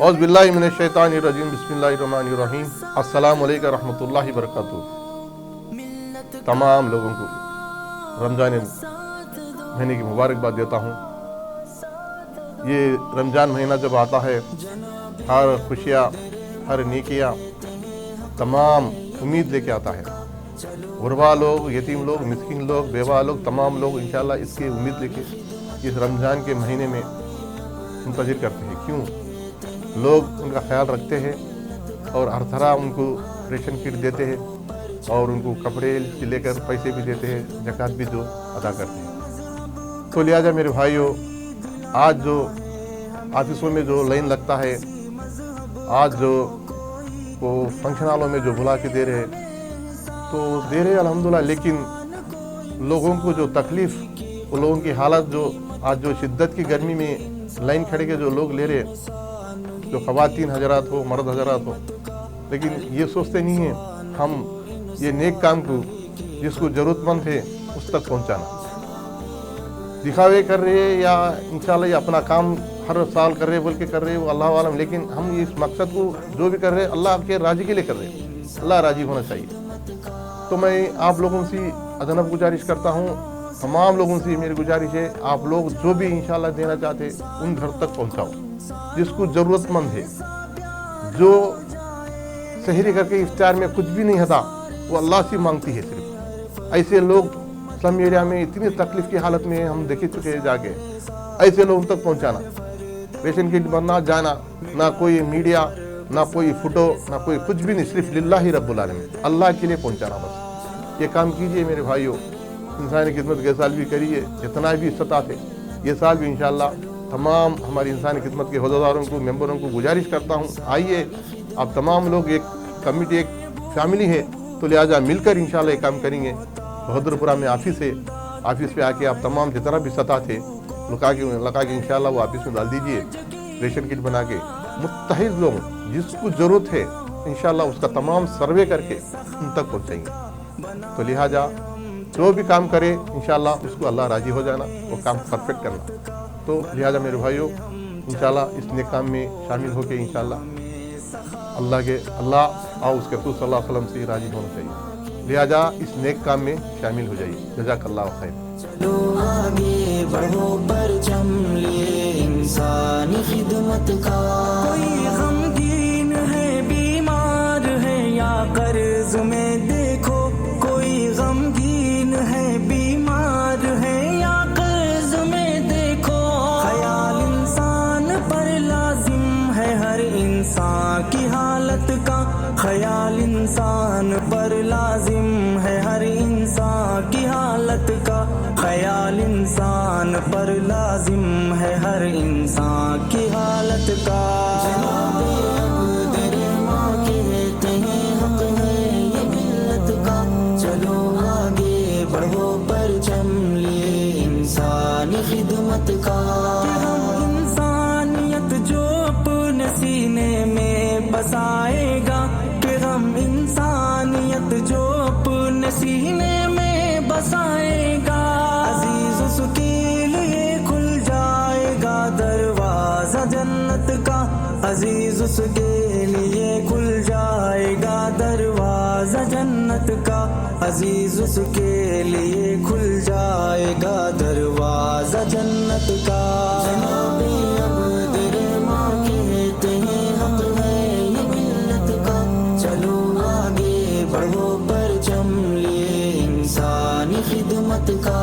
औज़ बिल्लाहि मिनश शैतानिर रजीम बिस्मिल्लाहिर रहमानिर रहीम। अस्सलामु अलैकुम रहमतुल्लाहि व बरकातुहू। तमाम लोगों को रमज़ान महीने की मुबारकबाद देता हूँ। ये रमज़ान महीना जब आता है, हर खुशियाँ, हर नेकियाँ, तमाम उम्मीद लेके आता है। गुरबा लोग, यतीम लोग, मिस्किन लोग, बेवा लोग, तमाम लोग इंशाअल्लाह इसकी उम्मीद लेके इस रमज़ान के महीने में मुंतज़िर करते हैं। क्यों? लोग उनका ख्याल रखते हैं और हर तरह उनको रेशन किट देते हैं और उनको कपड़े से लेकर पैसे भी देते हैं, ज़कात भी जो अदा करते हैं। तो लिहाजा मेरे भाइयों, आज जो ऑफिसों में जो लाइन लगता है, आज जो वो फंक्शन हॉलों में जो बुला के दे रहे हैं, तो दे रहे अल्हम्दुलिल्लाह, लेकिन लोगों को जो तकलीफ़, वो लोगों की हालत जो आज जो शिद्दत की गर्मी में लाइन खड़े के जो लोग ले रहे, जो ख़वातीन हजरात हो, मर्द हजरात हो, लेकिन ये सोचते नहीं हैं हम ये नेक काम को जिसको ज़रूरतमंद है उस तक पहुंचाना। दिखावे कर रहे हैं या इंशाल्लाह ये अपना काम हर साल कर रहे बोल के कर रहे, वो अल्लाह आलम, लेकिन हम इस मकसद को जो भी कर रहे हैं अल्लाह के राज़ी के लिए कर रहे हैं। अल्लाह राज़ी होना चाहिए। तो मैं आप लोगों से अदनब गुजारिश करता हूँ, तमाम लोगों से मेरी गुजारिश है, आप लोग जो भी इंशाल्लाह देना चाहते उन घर तक पहुँचाओ जिसको ज़रूरतमंद है। जो सहरी करके इफ्तार में कुछ भी नहीं होता, वो अल्लाह से मांगती है सिर्फ। ऐसे लोग स्लम एरिया में इतनी तकलीफ़ की हालत में हम देख चुके हैं जाके, ऐसे लोगों तक पहुँचाना, रेशन किट बनना जाना, ना कोई मीडिया, ना कोई फ़ोटो, ना कोई कुछ भी नहीं, सिर्फ लिल्लाहि रब्बुल आलमीन, अल्लाह के लिए पहुँचाना। बस ये काम कीजिए मेरे भाइयों। इंसानी खिदमत के साल भी करिए, जितना भी इस्तात है ये साल भी इंशाअल्लाह। तमाम हमारी इंसानी खिदमत के अहदेदारों को, मेंबरों को गुजारिश करता हूँ, आइए आप तमाम लोग, एक कमेटी, एक फैमिली है, तो लिहाजा मिलकर इंशाअल्लाह ये काम करेंगे। बहादुरपुरा में ऑफिस है, ऑफिस पे आके आप तमाम जितना भी इस्तात है लगा के इंशाअल्लाह वो ऑफिस में डाल दीजिए, रेशन किट बना के। मुत्तहिद लोग जिसको ज़रूरत है इंशाअल्लाह उसका तमाम सर्वे करके उन तक पहुँचाएंगे। तो लिहाजा जो भी काम करे इंशाअल्लाह उसको अल्लाह राज़ी हो जाना, वो काम परफेक्ट करना। तो लिहाजा मेरे भाइयों, इंशाअल्लाह इस नेक काम में शामिल होकर इंशाअल्लाह अल्लाह और उसके रसूल सल्लल्लाहु अलैहि वसल्लम से राज़ी होना चाहिए। लिहाजा इस नेक काम में शामिल हो जाइए। जज़ाकल्लाहु खैर। चलो आगे बढ़ो, परचम लिए इंसानी खिदमत का। कोई गमगीन है, बीमार है या कर्ज में देखो, कोई गमगीन है, बीमार है या कर्ज में देखो। ख्याल इंसान पर लाजिम है हर इंसान की हालत का, ख्याल इंसान पर लाजिम है हर इंसान की हालत का, ख्याल इंसान पर लाजिम है हर इंसान की हालत का। जनाबे अब्दुर माँ कहते हैं हक है ये मिल्लत का। चलो आगे बढ़ो, परचम लिए इंसानी खिदमत का। इंसानियत जो अपने सीने में बसाएगा, हम इंसानियत जो अपने सीने में बसाएगा, अजीज उसके लिए खुल जाएगा दरवाजा जन्नत का। अजीज उसके लिए खुल जाएगा दरवाजा जन्नत का, अजीज उसके लिए खुल जाएगा दरवाजा जन्नत का। जनाबे अब्दुर माँ कहते हैं हक है ये मिल्लत का। चलो आगे बढ़ो, परचम लिए इंसानी खिदमत का।